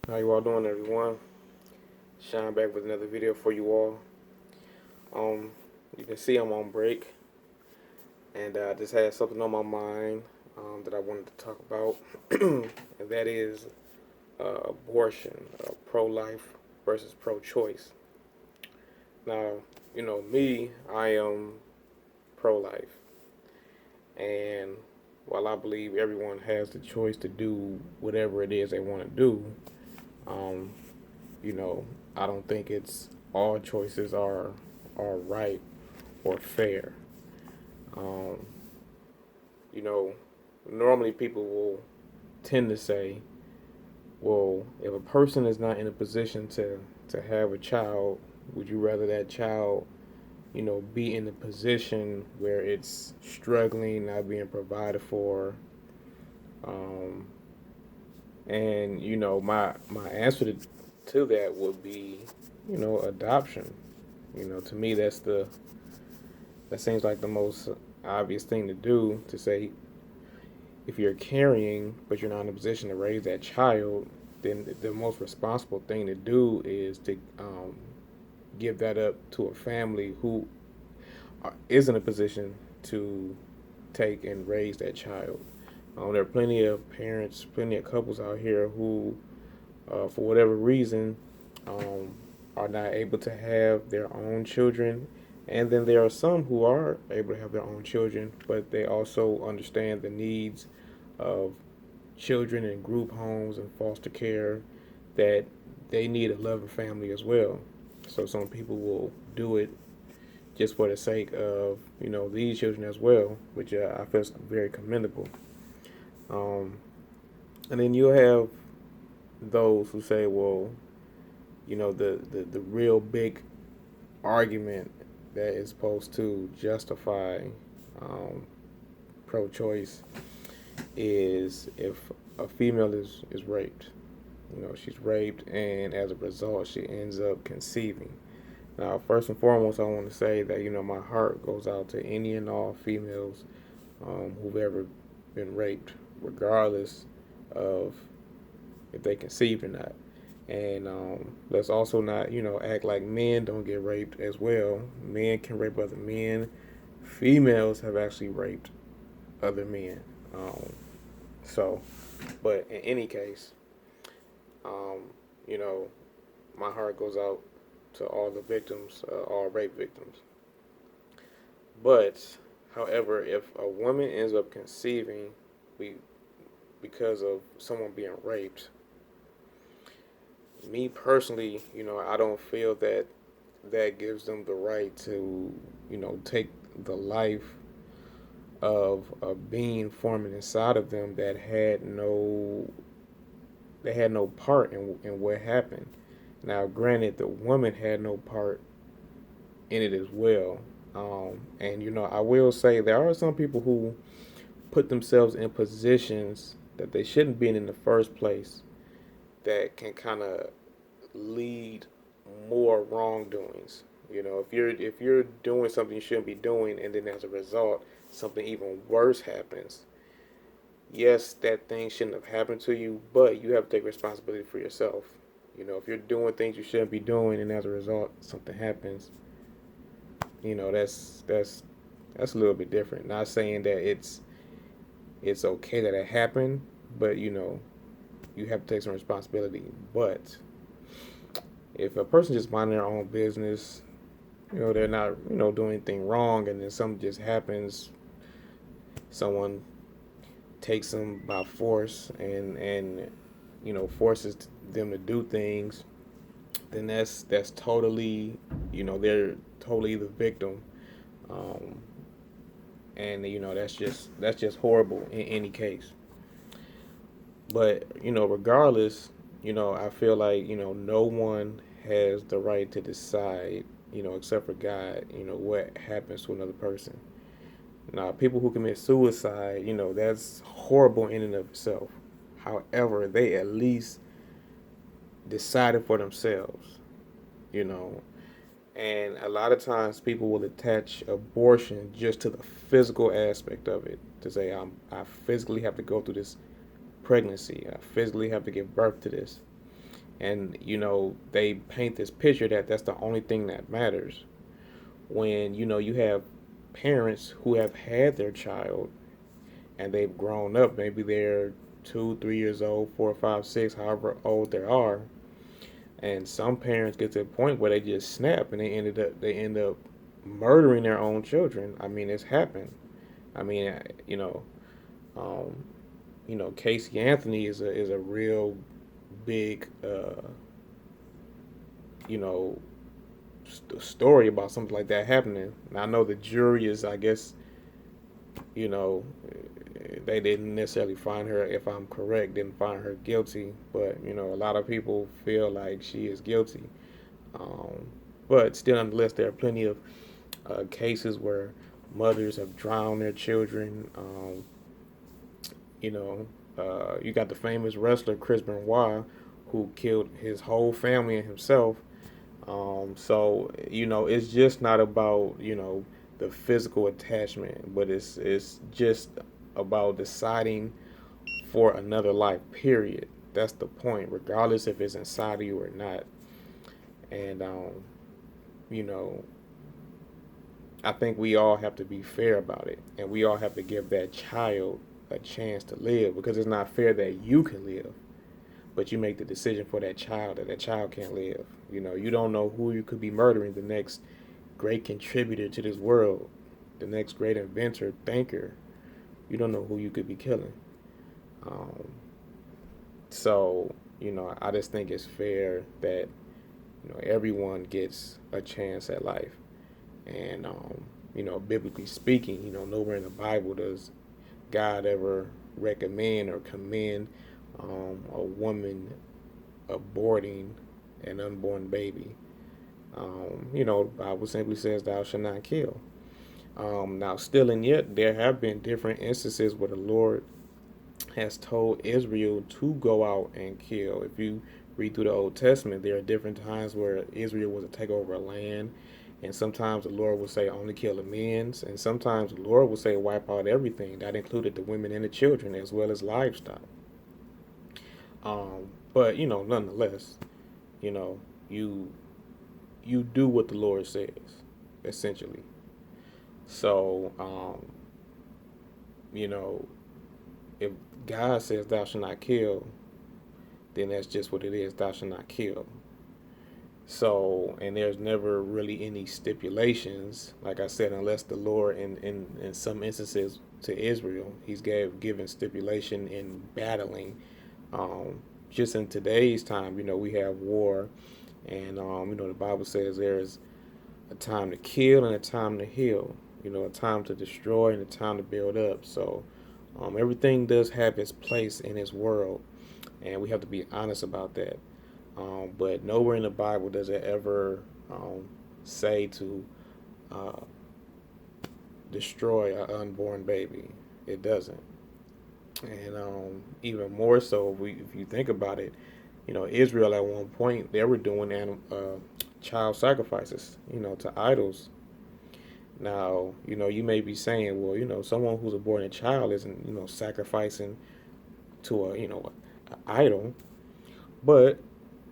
How you all doing, everyone? Shine back with another video for you all. Um, you can see I'm on break, and I just had something on my mind that I wanted to talk about, and that is abortion, pro-life versus pro-choice. Now, me, I am pro-life, and while I believe everyone has the choice to do whatever it is they want to do, um, you know, I don't think it's all choices are right or fair. Um, you know, Normally people will tend to say, well, if a person is not in a position to have a child, would you rather that child, be in a position where it's struggling, not being provided for? Um, and my answer to that would be, adoption. To me, that seems like the most obvious thing to do, to say if you're carrying but you're not in a position to raise that child, then the most responsible thing to do is to give that up to a family who is in a position to take and raise that child. There are plenty of parents, plenty of couples out here who, for whatever reason, um, are not able to have their own children. And then there are some who are able to have their own children, but they also understand the needs of children in group homes and foster care, that they need a loving family as well. So some people will do it just for the sake of these children as well, which I feel is very commendable. Um, and then you'll have those who say, well, the real big argument that is supposed to justify um, pro-choice is if a female is raped. She's raped, and as a result, she ends up conceiving. Now, first and foremost, I want to say that my heart goes out to any and all females who've ever been raped, regardless of if they conceive or not. And let's also not act like men don't get raped as well. Men can rape other men. Females have actually raped other men. Um, so, but in any case, um, you know, my heart goes out to all the victims, all rape victims. But, however, if a woman ends up conceiving we, because of someone being raped, me personally, I don't feel that that gives them the right to, take the life of a being forming inside of them that had no part in what happened. Now, granted, the woman had no part in it as well. And I will say there are some people who put themselves in positions that they shouldn't be in the first place, that can kind of lead more wrongdoings. If you're doing something you shouldn't be doing, and then as a result something even worse happens, yes, that thing shouldn't have happened to you, but you have to take responsibility for yourself. If you're doing things you shouldn't be doing, and as a result something happens, that's a little bit different. Not saying that it's okay that it happened, but you have to take some responsibility. But if a person just minding their own business, they're not doing anything wrong, and then something just happens, someone takes them by force and forces them to do things, then that's totally, they're totally the victim. um, and that's just horrible in any case. But regardless, I feel like no one has the right to decide, except for God, what happens to another person. Now, people who commit suicide, that's horrible in and of itself. However, they at least decided for themselves, you know. And a lot of times people will attach abortion just to the physical aspect of it, to say, I physically have to go through this pregnancy. I physically have to give birth to this. And they paint this picture that that's the only thing that matters, when you have parents who have had their child and they've grown up. Maybe they're 2, 3 years old, 4, 5, 6, however old they are. And some parents get to a point where they just snap and they end up murdering their own children. I mean, it's happened. I mean, um, Casey Anthony is a real big you know story about something like that happening. And I know the jury is, I guess, you know, they didn't necessarily find her, if I'm correct, didn't find her guilty, but a lot of people feel like she is guilty. Um, but still, nonetheless, there are plenty of cases where mothers have drowned their children. You know, you got the famous wrestler Chris Benoit, who killed his whole family and himself. So it's just not about the physical attachment, but it's just about deciding for another life. Period. That's the point, regardless if it's inside of you or not. And you know, I think we all have to be fair about it, and we all have to give that child a chance to live, because it's not fair that you can live, but you make the decision for that child can't live. You don't know who you could be murdering, the next great contributor to this world, the next great inventor, thinker. You don't know who you could be killing. Um, so I just think it's fair that everyone gets a chance at life. And biblically speaking, nowhere in the Bible does God ever recommend or commend a woman aborting an unborn baby. The Bible simply says, "Thou shalt not kill." Now, still and yet, there have been different instances where the Lord has told Israel to go out and kill. If you read through the Old Testament, there are different times where Israel was to take over a land, and sometimes the Lord would say only kill the men, and sometimes the Lord would say wipe out everything. That included the women and the children as well as livestock. But nonetheless, you know, you you do what the Lord says, essentially. So, you know, if God says thou shalt not kill, then that's just what it is. Thou shalt not kill. So, and there's never really any stipulations, like I said, unless the Lord, in some instances to Israel, He's given stipulation in battling. Um, just in today's time, we have war, and the Bible says there is a time to kill and a time to heal. A time to destroy and a time to build up. So, everything does have its place in this world, and we have to be honest about that. But nowhere in the Bible does it ever say to uh, destroy an unborn baby. It doesn't. And even more so, if you think about it, Israel at one point they were doing child sacrifices, to idols. Now, you may be saying, well, someone who's aborting a child isn't, sacrificing to a idol, but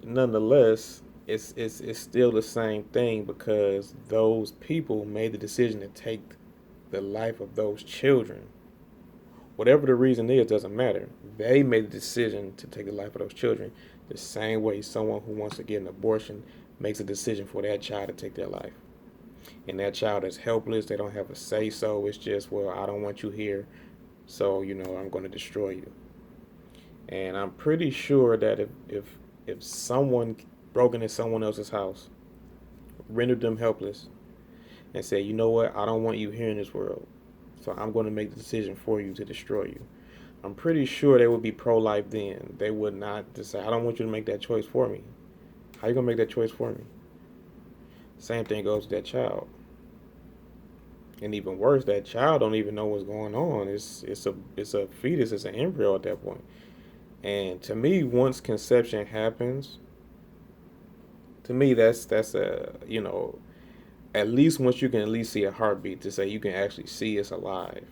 nonetheless, it's still the same thing, because those people made the decision to take the life of those children. Whatever the reason is, doesn't matter. They made the decision to take the life of those children, the same way someone who wants to get an abortion makes a decision for that child to take their life. And that child is helpless. They don't have a say so. It's just, well, I don't want you here, so I'm going to destroy you. And I'm pretty sure that if someone broke into someone else's house, rendered them helpless, and said, you know what, I don't want you here in this world, so I'm going to make the decision for you to destroy you, I'm pretty sure they would be pro-life then. They would not decide, I don't want you to make that choice for me. How you going to make that choice for me? Same thing goes with that child. And even worse, that child don't even know what's going on. It's a fetus, it's an embryo at that point. And to me, once conception happens, to me that's a at least once you can at least see a heartbeat, to say you can actually see it's alive.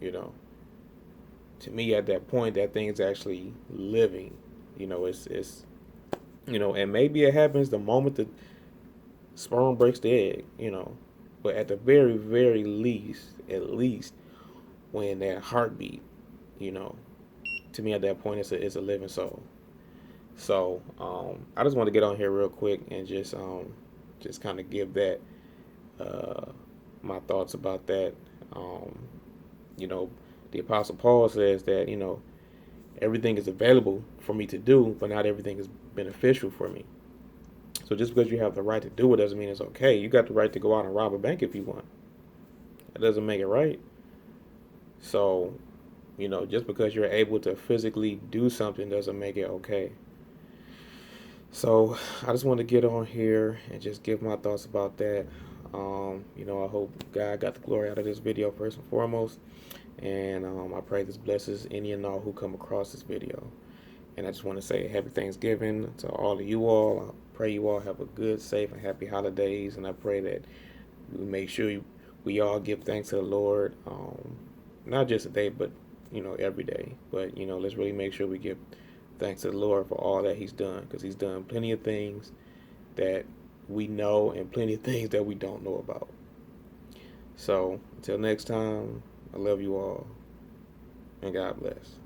You know, to me at that point, that thing's actually living. It's And maybe it happens the moment the sperm breaks the egg. But at the very, very least, at least when that heartbeat, you know, to me at that point it's a living soul. So I just want to get on here real quick and just kind of give that uh, my thoughts about that. Um, you know, the Apostle Paul says that everything is available for me to do, but not everything is beneficial for me. So just because you have the right to do it doesn't mean it's okay. You got the right to go out and rob a bank if you want. That doesn't make it right. So, just because you're able to physically do something doesn't make it okay. So I just want to get on here and just give my thoughts about that. I hope God got the glory out of this video first and foremost. And I pray this blesses any and all who come across this video. And I just want to say happy Thanksgiving to all of you all. I pray you all have a good, safe, and happy holidays. And I pray that we make sure we all give thanks to the Lord, not just today, but every day. But let's really make sure we give thanks to the Lord for all that He's done, because He's done plenty of things that we know and plenty of things that we don't know about. So until next time, I love you all, and God bless.